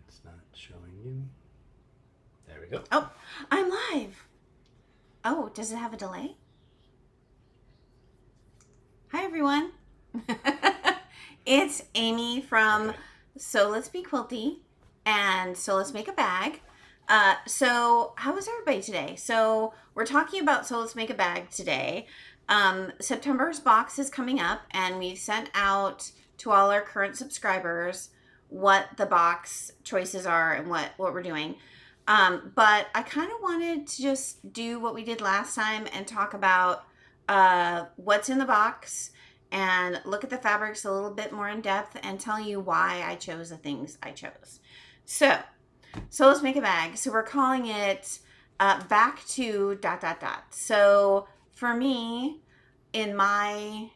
It's not showing you. There we go. Oh, I'm live. Oh, does it have a delay? Hi, everyone. It's Amy from Okay. So Let's Be Quilty and So Let's Make a Bag. So how was everybody today? So we're talking about So Let's Make a Bag today. September's box is coming up, and we've sent out to all our current subscribers what the box choices are and what we're doing. But I kind of wanted to just do what we did last time and talk about what's in the box and look at the fabrics a little bit more in depth and tell you why I chose the things I chose. So let's make a bag. So we're calling it back to dot dot dot. So for me, in my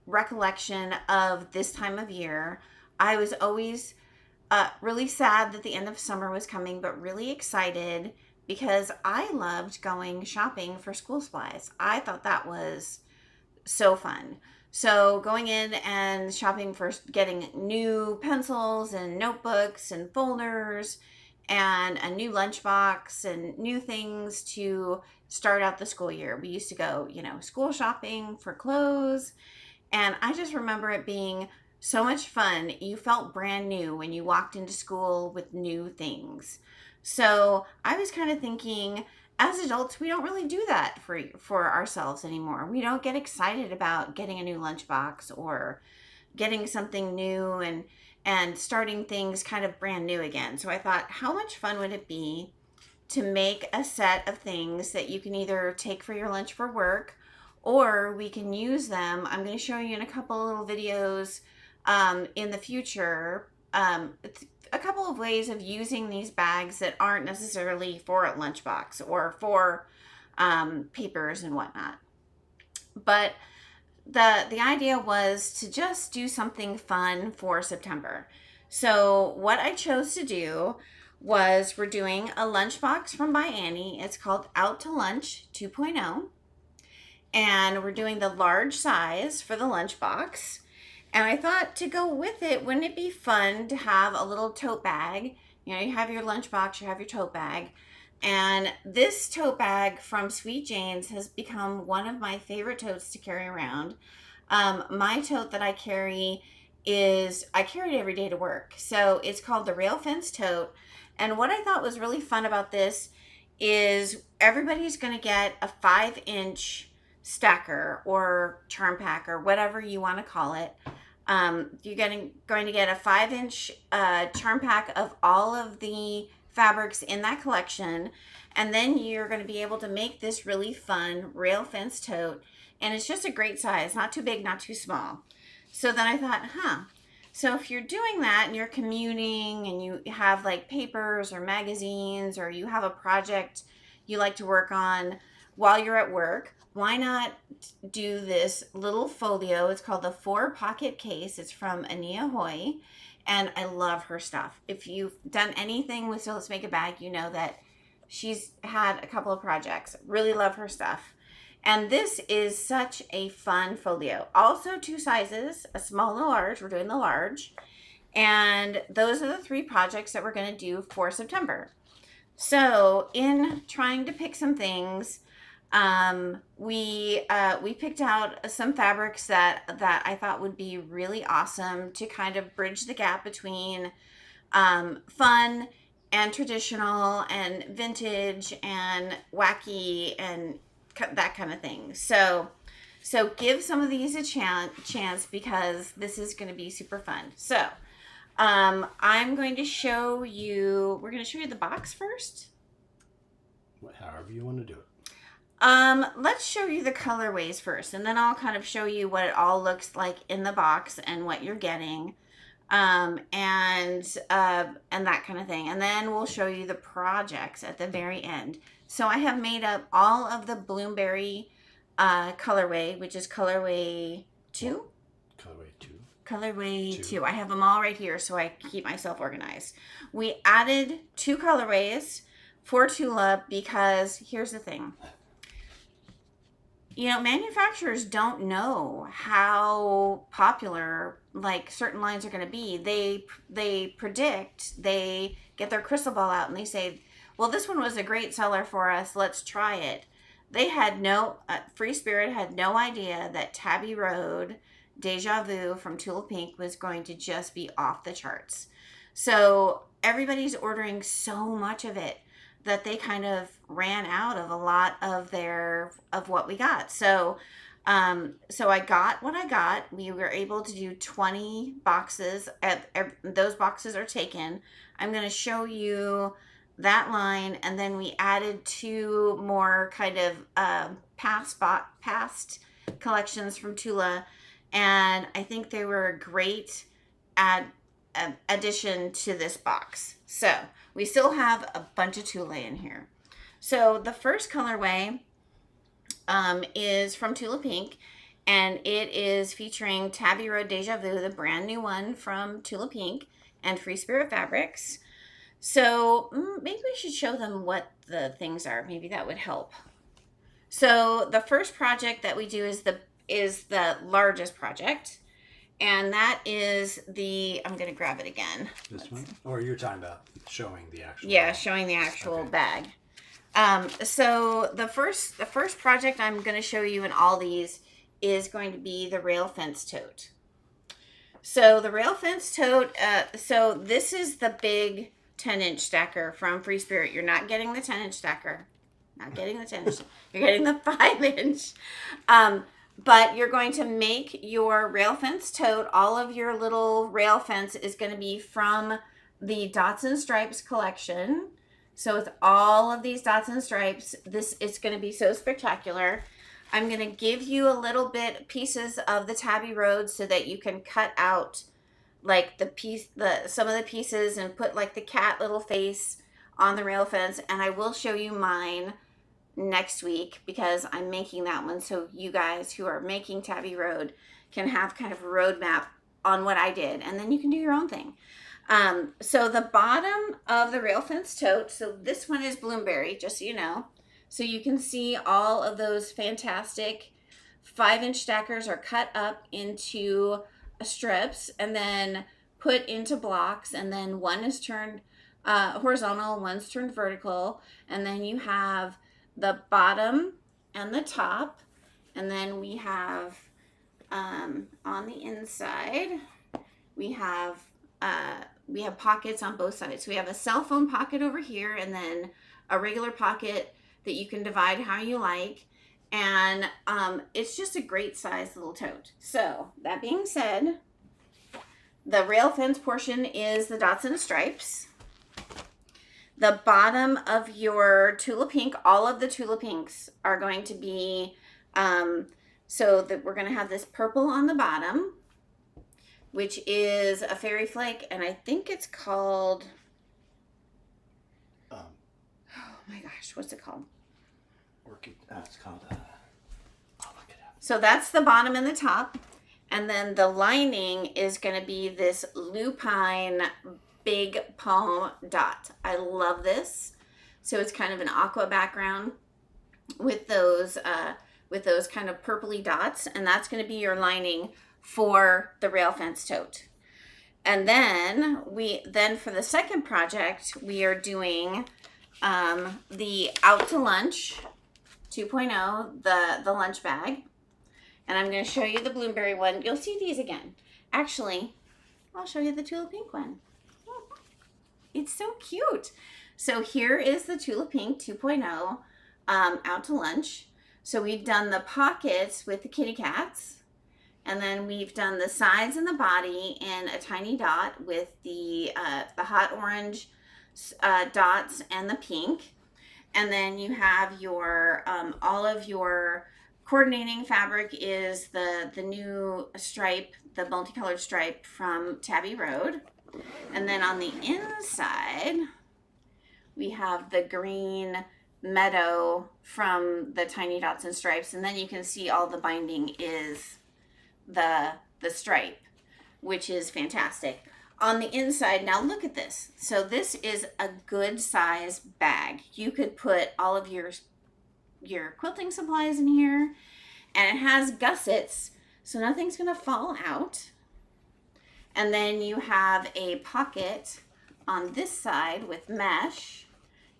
recollection of this time of year, I was always really sad that the end of summer was coming, but really excited because I loved going shopping for school supplies. I thought that was so fun. So going in and shopping for getting new pencils and notebooks and folders and a new lunchbox and new things to start out the school year. We used to go, school shopping for clothes, and I just remember it being so much fun. You felt brand new when you walked into school with new things. So I was kind of thinking, as adults, we don't really do that for ourselves anymore. We don't get excited about getting a new lunchbox or getting something new and starting things kind of brand new again. So I thought, how much fun would it be to make a set of things that you can either take for your lunch for work, or we can use them. I'm going to show you in a couple little videos in the future a couple of ways of using these bags that aren't necessarily for a lunchbox or for papers and whatnot. But the idea was to just do something fun for September. So what I chose to do was we're doing a lunchbox from By Annie. It's called Out to Lunch 2.0. And we're doing the large size for the lunchbox. And I thought, to go with it, wouldn't it be fun to have a little tote bag? You have your lunchbox, you have your tote bag. And this tote bag from Sweet Jane's has become one of my favorite totes to carry around. My tote that I carry I carry it every day to work. So it's called the Rail Fence Tote. And what I thought was really fun about this is everybody's going to get a 5-inch stacker or charm pack or whatever you want to call it. You're going to get a 5-inch charm pack of all of the fabrics in that collection, and then you're going to be able to make this really fun rail fence tote. And it's just a great size, not too big, not too small. So then I thought, so if you're doing that and you're commuting and you have like papers or magazines, or you have a project you like to work on while you're at work, why not do this little folio? It's called the 4-Pocket Case. It's from Ania Hoy, and I love her stuff. If you've done anything with So Let's Make a Bag, you know that she's had a couple of projects. Really love her stuff. And this is such a fun folio. Also 2 sizes, a small and a large. We're doing the large. And those are the 3 projects that we're going to do for September. So in trying to pick some things, we picked out some fabrics that I thought would be really awesome to kind of bridge the gap between fun and traditional and vintage and wacky and that kind of thing. So give some of these a chance because this is going to be super fun. So I'm going to show you. We're going to show you the box first. However you want to do it. Let's show you the colorways first, and then I'll kind of show you what it all looks like in the box and what you're getting, and that kind of thing. And then we'll show you the projects at the very end. So I have made up all of the Bloomberry colorway, which is colorway 2. Colorway 2. Colorway 2. I have them all right here so I keep myself organized. We added 2 colorways for Tula because here's the thing. manufacturers don't know how popular like certain lines are going to be. They predict, they get their crystal ball out and they say, "Well, this one was a great seller for us. Let's try it." They had no Free Spirit had no idea that Tabby Road Deja Vu from Tula Pink was going to just be off the charts. So everybody's ordering so much of it that they kind of ran out of a lot of what we got. So I got what I got. We were able to do 20 boxes. Those boxes are taken. I'm going to show you that line, and then we added 2 more kind of past collections from Tula, and I think they were a great addition to this box. So we still have a bunch of Tula in here. So the first colorway is from Tula Pink, and it is featuring Tabby Road Deja Vu, the brand new one from Tula Pink and Free Spirit Fabrics. So maybe we should show them what the things are. Maybe that would help. So the first project that we do is the largest project, and that is I'm going to grab it again. This one? Or you're talking about showing the actual... Yeah, showing the actual bag. So the first project I'm going to show you in all these is going to be the rail fence tote. So the rail fence tote, so this is the big 10-inch stacker from Free Spirit. You're not getting the 10-inch stacker. Not getting the 10-inch. You're getting the 5-inch. But you're going to make your rail fence tote. All of your little rail fence is going to be from the Dots and Stripes collection. So it's all of these Dots and Stripes. It's going to be so spectacular. I'm going to give you a little bit pieces of the Tabby Road so that you can cut out like some of the pieces and put like the cat little face on the rail fence. And I will show you mine next week because I'm making that one, so you guys who are making Tabby Road can have kind of a roadmap on what I did, and then you can do your own thing. So the bottom of the rail fence tote, so this one is Bloomberry, just so you know. So you can see all of those fantastic 5-inch stackers are cut up into strips and then put into blocks, and then one is turned horizontal, one's turned vertical, and then you have the bottom and the top, and then we have on the inside we have pockets on both sides. So we have a cell phone pocket over here, and then a regular pocket that you can divide how you like, and it's just a great size little tote. So that being said, the rail fence portion is the Dots and Stripes. The bottom of your Tula Pink, all of the Tula Pinks are going to be, so that we're going to have this purple on the bottom, which is a fairy flake, and I think it's called, oh my gosh, what's it called? Orchid, it's called, I'll look it up. So that's the bottom and the top, and then the lining is going to be this lupine big palm dot. I love this. So it's kind of an aqua background with those kind of purpley dots, and that's going to be your lining for the rail fence tote. And then for the second project, we are doing the Out to Lunch 2.0, the lunch bag. And I'm going to show you the Bloomberry one. You'll see these again. Actually, I'll show you the Tula Pink one. It's so cute. So here is the Tula Pink 2.0 Out to Lunch. So we've done the pockets with the kitty cats, and then we've done the sides and the body in a tiny dot with the hot orange dots and the pink. And then you have your all of your coordinating fabric is the new stripe, the multicolored stripe from Tabby Road. And then on the inside, we have the green meadow from the Tiny Dots and Stripes. And then you can see all the binding is the stripe, which is fantastic. On the inside, now look at this. So this is a good size bag. You could put all of your quilting supplies in here, And it has gussets, so nothing's going to fall out. And then you have a pocket on this side with mesh.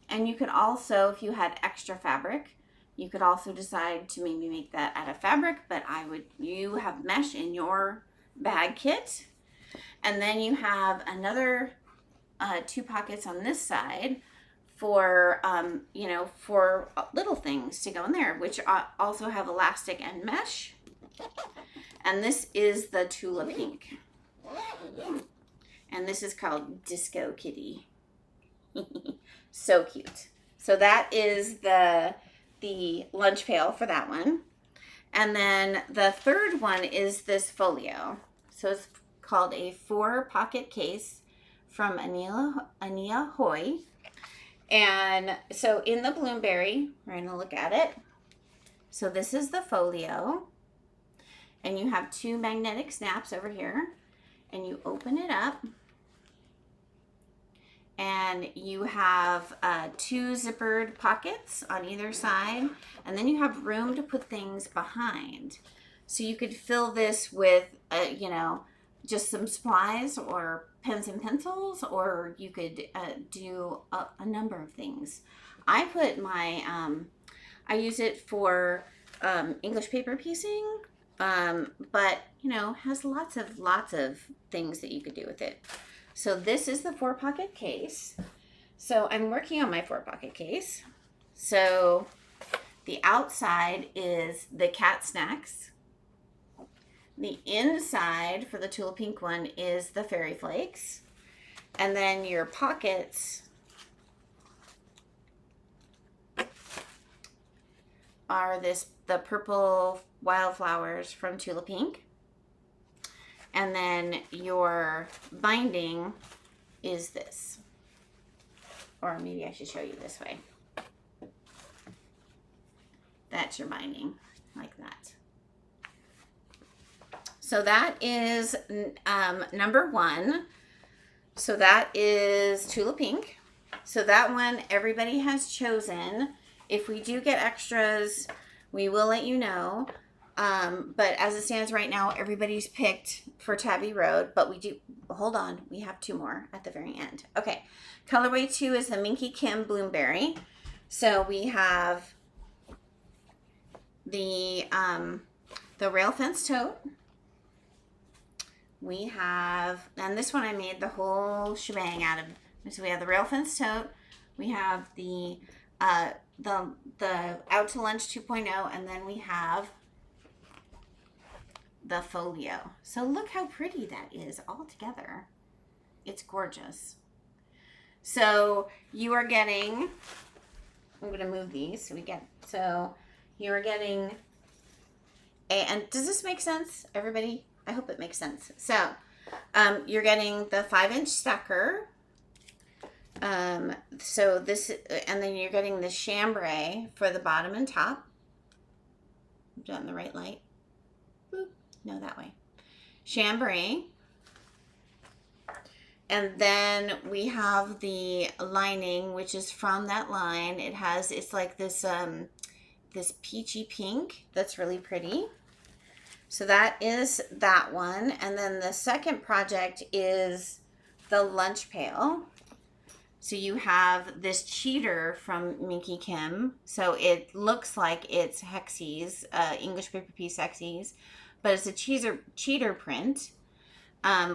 And you could also, if you had extra fabric, you could also decide to maybe make that out of fabric, but you have mesh in your bag kit. And then you have another 2 pockets on this side for, for little things to go in there, which also have elastic and mesh. And this is the Tula Pink. And this is called Disco Kitty. So cute. So that is the lunch pail for that one. And then the third one is this folio. So it's called a 4-pocket case from Ania Hoy. And so in the Bloomberry, we're going to look at it. So this is the folio. And you have 2 magnetic snaps over here. And you open it up. And you have 2 zippered pockets on either side. And then you have room to put things behind. So you could fill this with, just some supplies or pens and pencils, or you could do a number of things. I put I use it for English paper piecing, but, has lots of things that you could do with it. So this is the 4-pocket case. So I'm working on my 4-pocket case. So the outside is the cat snacks. The inside for the Tula Pink one is the fairy flakes. And then your pockets are the purple wildflowers from Tula Pink. And then your binding is this. Or maybe I should show you this way. That's your binding, like that. So that is number 1. So that is Tula Pink. So that one everybody has chosen. If we do get extras, we will let you know. But as it stands right now, everybody's picked for Tabby Road, but hold on, we have 2 more at the very end. Okay, colorway 2 is the Minky Kim Bloomberry. So we have the rail fence tote. We have, and this one I made the whole shebang out of. So we have the rail fence tote. We have the Out to Lunch 2.0, and then we have the folio. So look how pretty that is all together. It's gorgeous. So you are getting, I'm going to move these so you are getting and does this make sense, everybody? I hope it makes sense. So you're getting the 5-inch stacker. So this, and then you're getting the chambray for the bottom and top. I'm doing the right light. Boop. No, that way. Chambray. And then we have the lining, which is from that line. It's like this, this peachy pink that's really pretty. So that is that one. And then the second project is the lunch pail. So you have this cheater from Minky Kim. So it looks like it's Hexies, English paper piece Hexies, but it's a cheater print.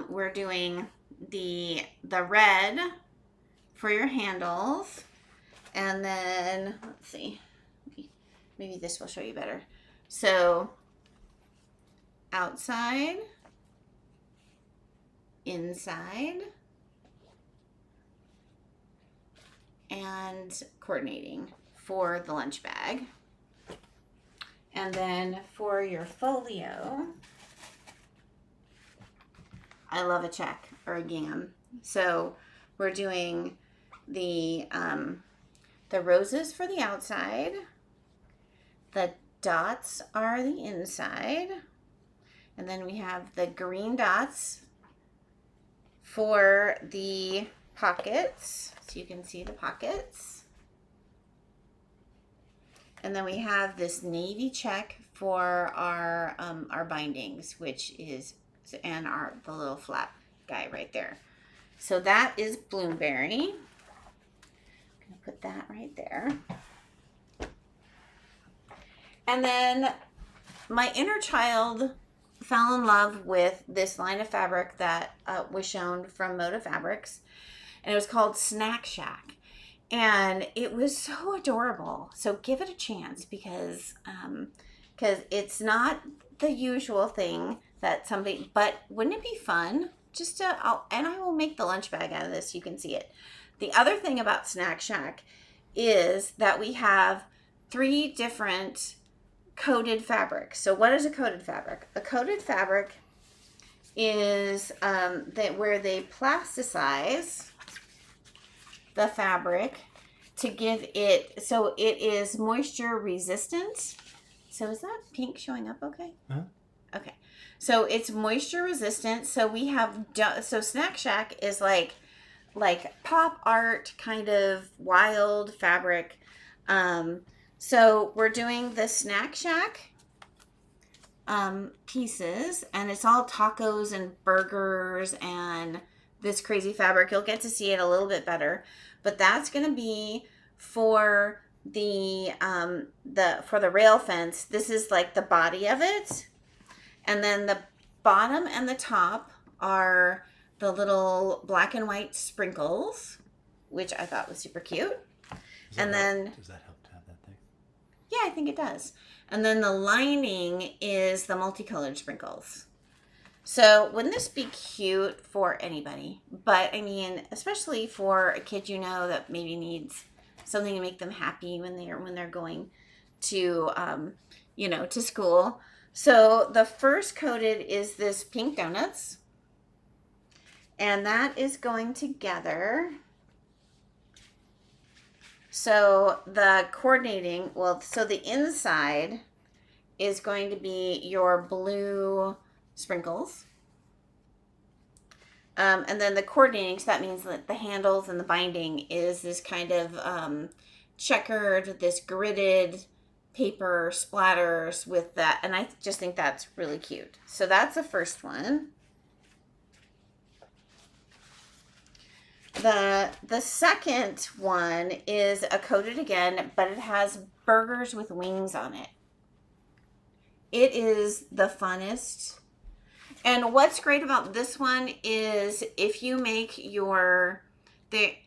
We're doing the red for your handles. And then, let's see, maybe this will show you better. So outside, inside, and coordinating for the lunch bag. And then for your folio, I love a check or a gam. So we're doing the roses for the outside. The dots are the inside. And then we have the green dots for the pockets. So you can see the pockets. And then we have this navy check for our bindings, which is, and the little flap guy right there. So that is Bloomberry. I'm gonna put that right there. And then my inner child fell in love with this line of fabric that was shown from Moda Fabrics, and it was called Snack Shack, and it was so adorable. So give it a chance, because it's not the usual thing that somebody, but wouldn't it be fun just to, and I will make the lunch bag out of this, you can see it. The other thing about Snack Shack is that we have 3 different coated fabrics. So what is a coated fabric? A coated fabric is where they plasticize the fabric to give it, so it is moisture resistant. So is that pink showing up okay? Huh? Okay. So it's moisture resistant. So we have, so Snack Shack is like pop art kind of wild fabric. So we're doing the Snack Shack pieces, and it's all tacos and burgers and this crazy fabric. You'll get to see it a little bit better, but that's going to be for the rail fence. This is like the body of it, and then the bottom and the top are the little black and white sprinkles, which I thought was super cute. And then, does that help to have that thing? yeah, I think it does. And then the lining is the multicolored sprinkles. So wouldn't this be cute for anybody? But I mean, especially for a kid, you know, that maybe needs something to make them happy when they're going to, you know, to school. So the first coated is this pink donuts, and that is going together. So the coordinating, well, so the inside is going to be your blue sprinkles. And then the coordinating, so that means that the handles and the binding is this kind of checkered, this gridded paper splatters with that. And I just think that's really cute. So that's the first one. The second one is a coated again, but it has burgers with wings on it. It is the funnest. And what's great about this one is if you make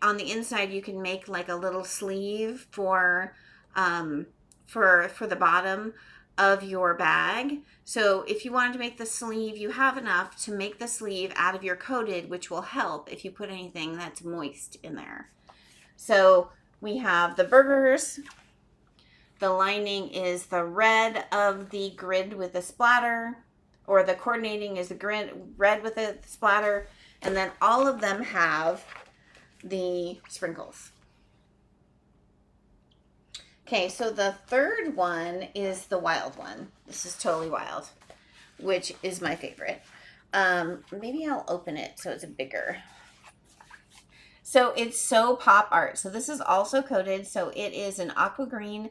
on the inside, you can make like a little sleeve for the bottom of your bag. So if you wanted to make the sleeve, you have enough to make the sleeve out of your coated, which will help if you put anything that's moist in there. So we have the burgers. The lining is the red of the grid with the splatter, or the coordinating is the red with the splatter. And then all of them have the sprinkles. Okay, so the third one is the wild one. This is totally wild, which is my favorite. Maybe I'll open it so it's bigger. So it's So Pop Art. So this is also coated. So it is an aqua green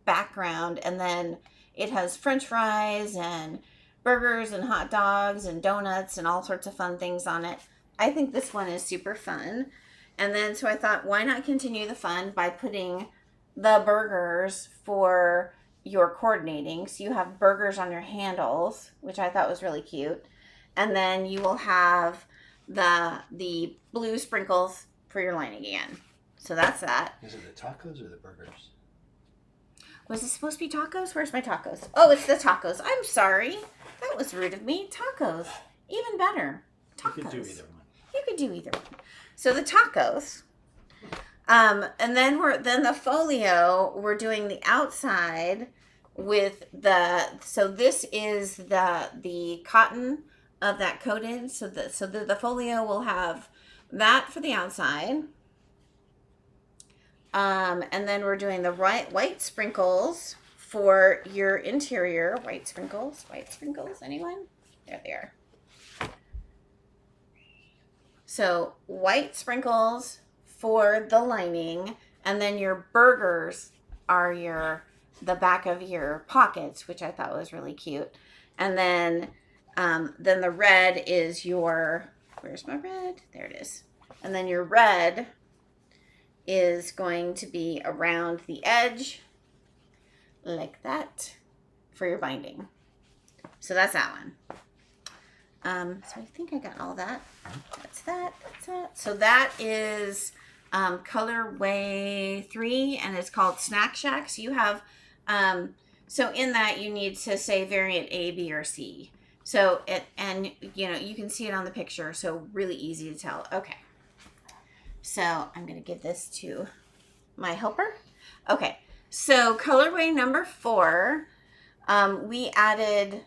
background, and then it has French fries and burgers and hot dogs and donuts and all sorts of fun things on it. I think this one is super fun. And then so I thought, why not continue the fun by putting the burgers for your coordinating. So you have burgers on your handles, which I thought was really cute. And then you will have the blue sprinkles for your lining again. So that's that. Is it the tacos or the burgers? Was it supposed to be tacos? Where's my tacos? Oh, it's the tacos. I'm sorry. That was rude of me. Tacos. Even better. Tacos. You could do either one. You could do either one. So the tacos. And then the folio, we're doing the outside with so this is the cotton of that coated. So the folio will have that for the outside. And then we're doing the white sprinkles for your interior. White sprinkles, anyone? There they are. So white sprinkles for the lining, and then your burgers are your the back of your pockets, which I thought was really cute. And then the red is your, where's my red? There it is. And then your red is going to be around the edge like that for your binding. So that's that one. So I think I got all that. That's that. So that is colorway 3, and it's called Snack Shack. So you have, so in that you need to say variant A, B, or C. So and you can see it on the picture. So really easy to tell. Okay. So I'm going to give this to my helper. Okay. So colorway number 4, we added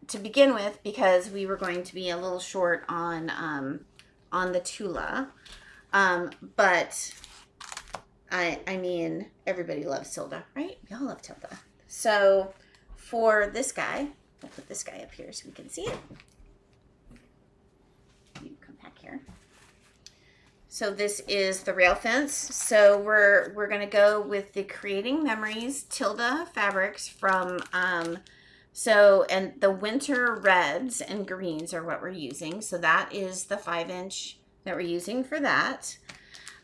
to begin with because we were going to be a little short on the Tula. But I mean, everybody loves Tilda, right? We all love Tilda. So for this guy, we'll put this guy up here so we can see it. You come back here. So this is the rail fence. So we're gonna go with the Creating Memories Tilda fabrics from and the winter reds and greens are what we're using. So that is the 5-inch that we're using for that.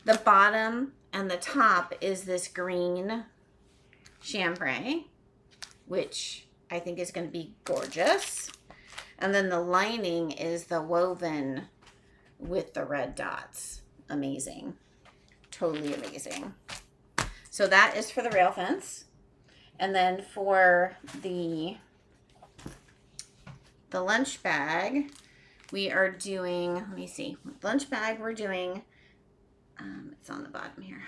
The bottom and the top is this green chambray, which I think is going to be gorgeous. And then the lining is the woven with the red dots. Amazing. Totally amazing. So that is for the rail fence. And then for the lunch bag, we are doing, let me see, lunch bag we're doing, it's on the bottom here.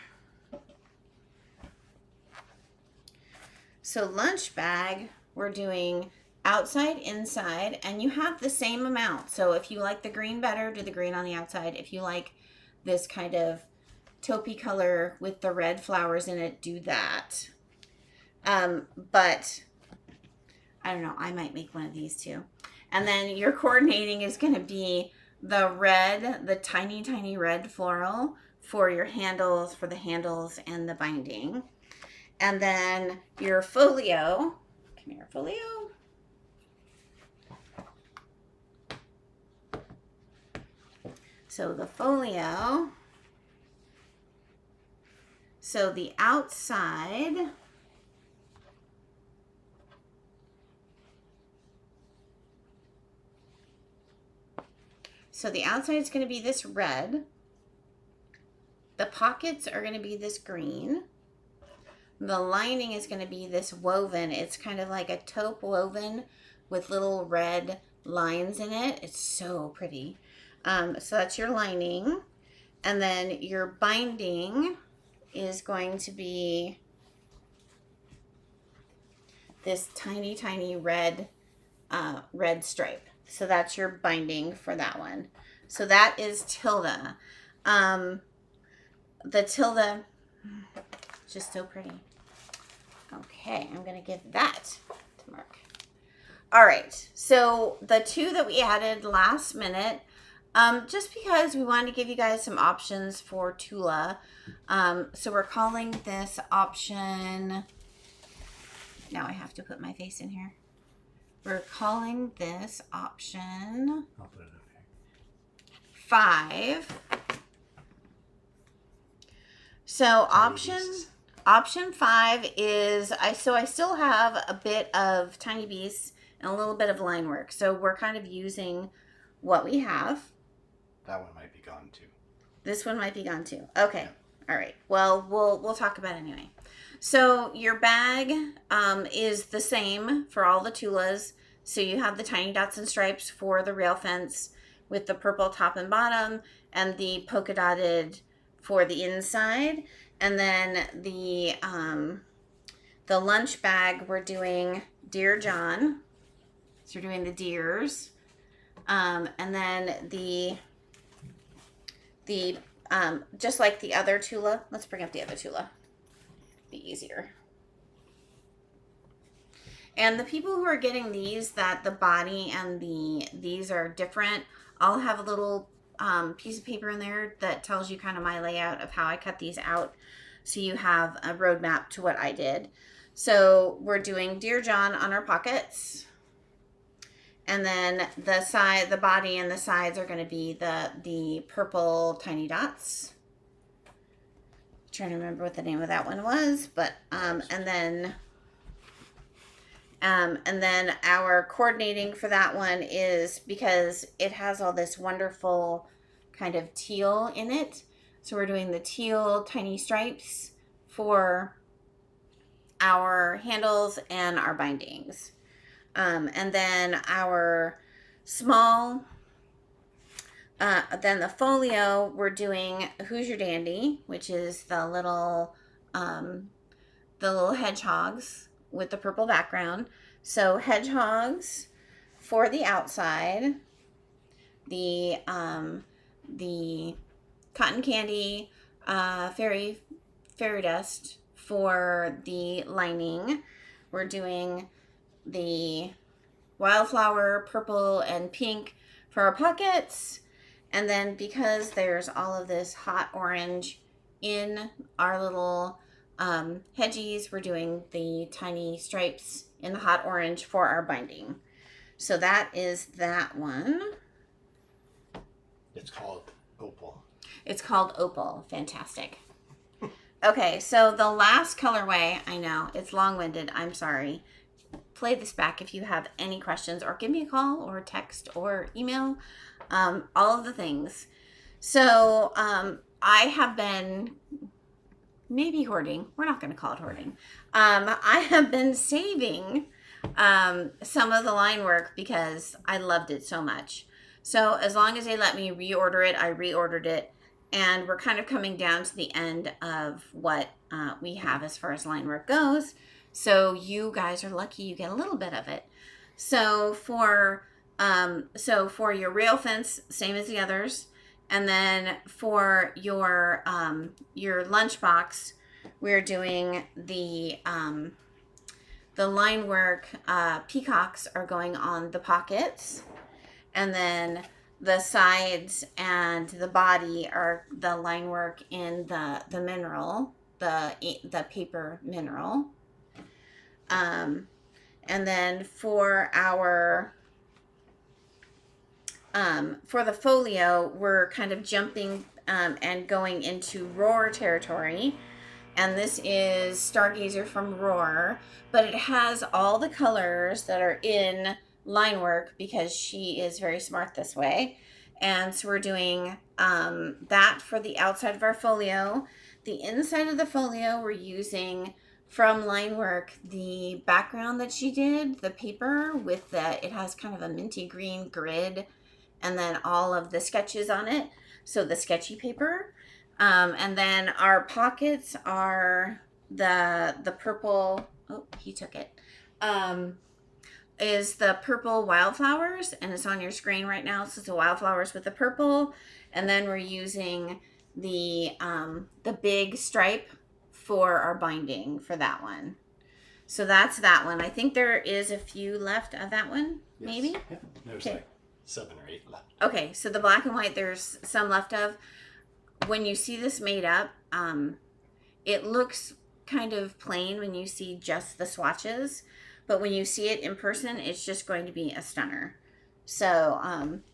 So lunch bag, we're doing outside, inside, and you have the same amount. So if you like the green better, do the green on the outside. If you like this kind of taupey color with the red flowers in it, do that. But I don't know, I might make one of these too. And then your coordinating is going to be the red, the tiny, tiny red floral for your handles, for the handles and the binding. And then your folio, come here, folio. So the folio, so the outside, so the outside is going to be this red. The pockets are going to be this green. The lining is going to be this woven. It's kind of like a taupe woven with little red lines in it. It's so pretty. So that's your lining. And then your binding is going to be this tiny, tiny red, red stripe. So that's your binding for that one. So that is Tilda. The Tilda, just so pretty. Okay, I'm going to give that to Mark. All right, so the 2 that we added last minute, just because we wanted to give you guys some options for Tula. So we're calling this option, now I have to put my face in here. We're calling this option I'll put it up here. 5. So option 5 is, I still have a bit of Tiny Beasts and a little bit of line work. So we're kind of using what we have. That one might be gone too. This one might be gone too. Okay. Yeah. All right. Well, we'll talk about it anyway. So your bag is the same for all the Tulas. So you have the tiny dots and stripes for the rail fence with the purple top and bottom and the polka dotted for the inside. And then the lunch bag, we're doing Dear John. So we're doing the deers. And then the just like the other Tula, let's bring up the other Tula. Be easier. And the people who are getting these, that the body and these are different, I'll have a little piece of paper in there that tells you kind of my layout of how I cut these out, so you have a roadmap to what I did. So we're doing Dear John on our pockets. And then the body and the sides are going to be the purple tiny dots. I'm trying to remember what the name of that one was, but and then our coordinating for that one is because it has all this wonderful kind of teal in it. So we're doing the teal tiny stripes for our handles and our bindings. And then our small, then the folio, we're doing Who's Your Dandy, which is the little hedgehogs with the purple background. So hedgehogs for the outside, the cotton candy, fairy dust for the lining. We're doing the wildflower purple and pink for our pockets. And then because there's all of this hot orange in our little hedgies, we're doing the tiny stripes in the hot orange for our binding. So that is that one. It's called Opal. It's called Opal. Fantastic. Okay, so the last colorway, I know, it's long-winded. I'm sorry. Play this back if you have any questions, or give me a call or text or email, all of the things. So I have been maybe hoarding. We're not going to call it hoarding. I have been saving some of the line work because I loved it so much. So as long as they let me reorder it, I reordered it. And we're kind of coming down to the end of what we have as far as line work goes. So you guys are lucky you get a little bit of it. So for your rail fence, same as the others. And then for your lunchbox, we're doing the line work. Peacocks are going on the pockets. And then the sides and the body are the line work in the mineral, the paper mineral. And then for our for the folio, we're kind of jumping and going into Roar territory. And this is Stargazer from Roar, but it has all the colors that are in line work because she is very smart this way. And so we're doing that for the outside of our folio. The inside of the folio, we're using from line work the background that she did, the paper with it has kind of a minty green grid and then all of the sketches on it. So the sketchy paper. And then our pockets are the purple, oh, he took it. Is the purple wildflowers, and it's on your screen right now. So it's the wildflowers with the purple, and then we're using the big stripe for our binding for that one. So that's that one. I think there is a few left of that one, Yes. maybe. Yeah. There's like 7 or 8 left. Okay, so the black and white, there's some left of. When you see this made up, it looks kind of plain when you see just the swatches. But when you see it in person, it's just going to be a stunner. So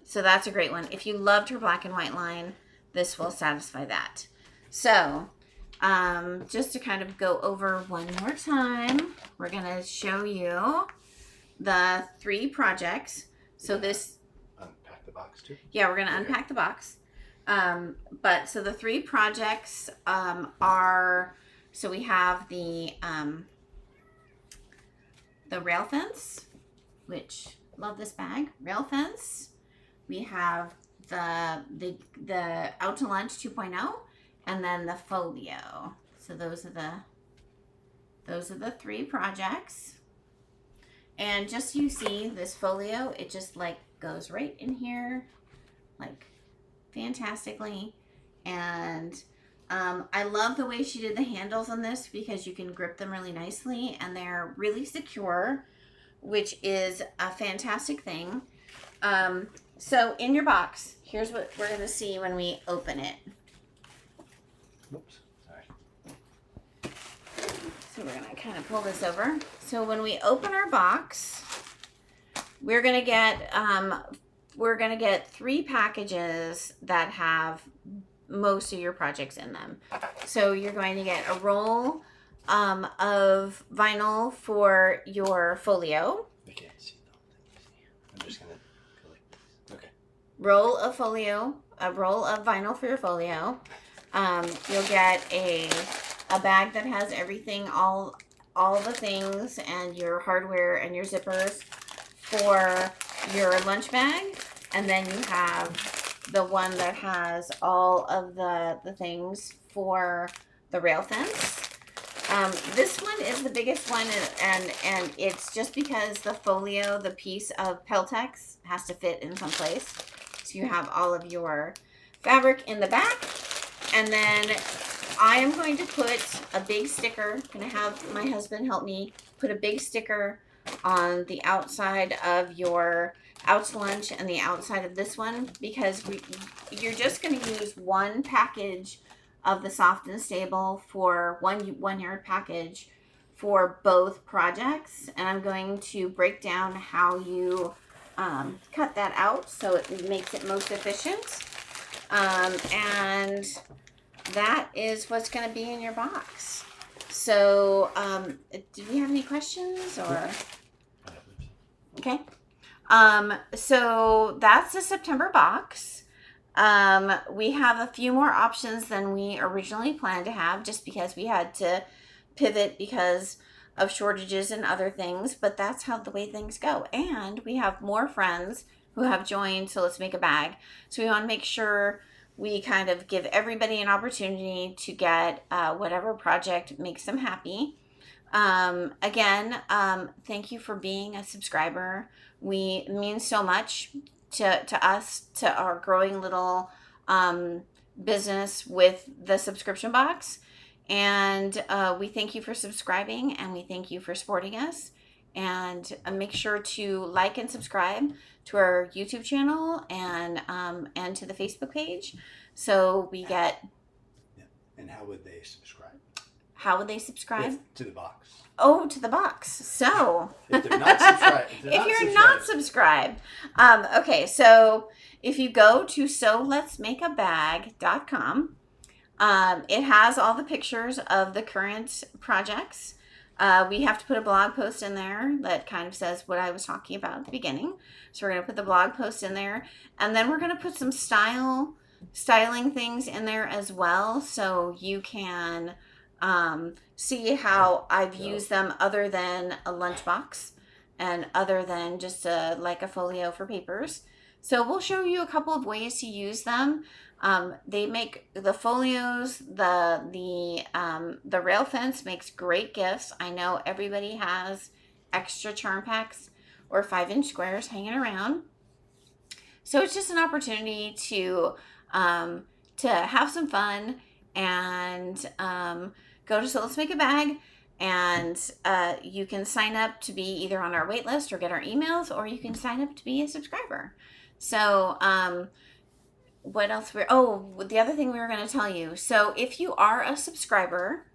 so that's a great one. If you loved her black and white line, this will satisfy that. So just to kind of go over one more time, we're going to show you the 3 projects. So this... Unpack the box too? Yeah, we're going to unpack the box. But so the 3 projects are... So we have the rail fence, which love this bag. Rail fence. We have the Out to Lunch 2.0, and then the folio. So those are the 3 projects. And just you see this folio, it just like goes right in here, like fantastically. And I love the way she did the handles on this because you can grip them really nicely and they're really secure, which is a fantastic thing. So in your box, here's what we're going to see when we open it. Oops, sorry. So we're gonna kind of pull this over. So when we open our box, we're gonna get 3 packages that have most of your projects in them. So you're going to get a roll of vinyl for your folio. I can't see though. I'm just gonna go like this. Okay. Roll of vinyl for your folio. You'll get a bag that has everything, all the things, and your hardware and your zippers for your lunch bag. And then you have the one that has all of the things for the rail fence. This one is the biggest one, and it's just because the folio, the piece of Peltex, has to fit in someplace. So you have all of your fabric in the back. And then I am going to put a big sticker. I'm going to have my husband help me put a big sticker on the outside of your out to lunch and the outside of this one, because you're just going to use one package of the Soft and Stable for one yard package for both projects. And I'm going to break down how you cut that out so it makes it most efficient. And that is what's going to be in your box. So, do we have any questions or? Okay. So that's the September box. We have a few more options than we originally planned to have, just because we had to pivot because of shortages and other things, but that's how the way things go. And we have more friends who have joined, so let's make a bag. So we want to make sure we kind of give everybody an opportunity to get whatever project makes them happy. Again, thank you for being a subscriber. It means so much to us, to our growing little business with the subscription box. And we thank you for subscribing, and we thank you for supporting us. And make sure to like and subscribe to our YouTube channel and to the Facebook page, so we get. Yeah. And how would they subscribe? How would they subscribe? To the box. Oh, to the box. So if they're not subscribed, if you're not subscribed, okay. So if you go to soletsmakeabag.com, it has all the pictures of the current projects. We have to put a blog post in there that kind of says what I was talking about at the beginning. So we're going to put the blog post in there, and then we're going to put some styling things in there as well, so you can see how I've used them other than a lunchbox and other than just like a folio for papers. So we'll show you a couple of ways to use them. They make the folios, the rail fence makes great gifts. I know everybody has extra charm packs or 5-inch squares hanging around. So it's just an opportunity to have some fun and go to So Let's Make a Bag, and you can sign up to be either on our wait list or get our emails, or you can sign up to be a subscriber. So what else? The other thing we were going to tell you. So if you are a subscriber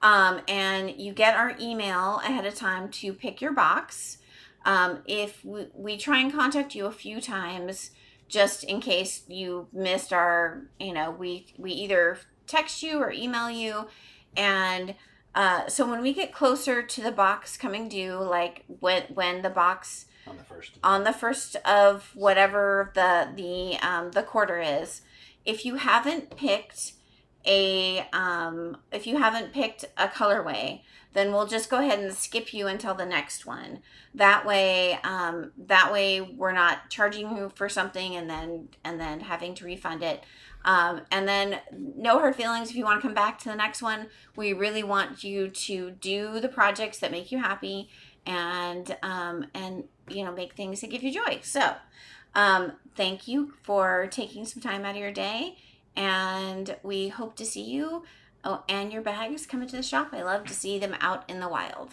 and you get our email ahead of time to pick your box, if we try and contact you a few times, just in case you missed our, we either text you or email you. And so when we get closer to the box coming due, like when the box on the first of whatever the quarter is, if you haven't picked a colorway, then we'll just go ahead and skip you until the next one. That way we're not charging you for something and then having to refund it. And then no hard feelings if you want to come back to the next one. We really want you to do the projects that make you happy and make things that give you joy. So thank you for taking some time out of your day, and we hope to see you and your bags coming to the shop. I love to see them out in the wild.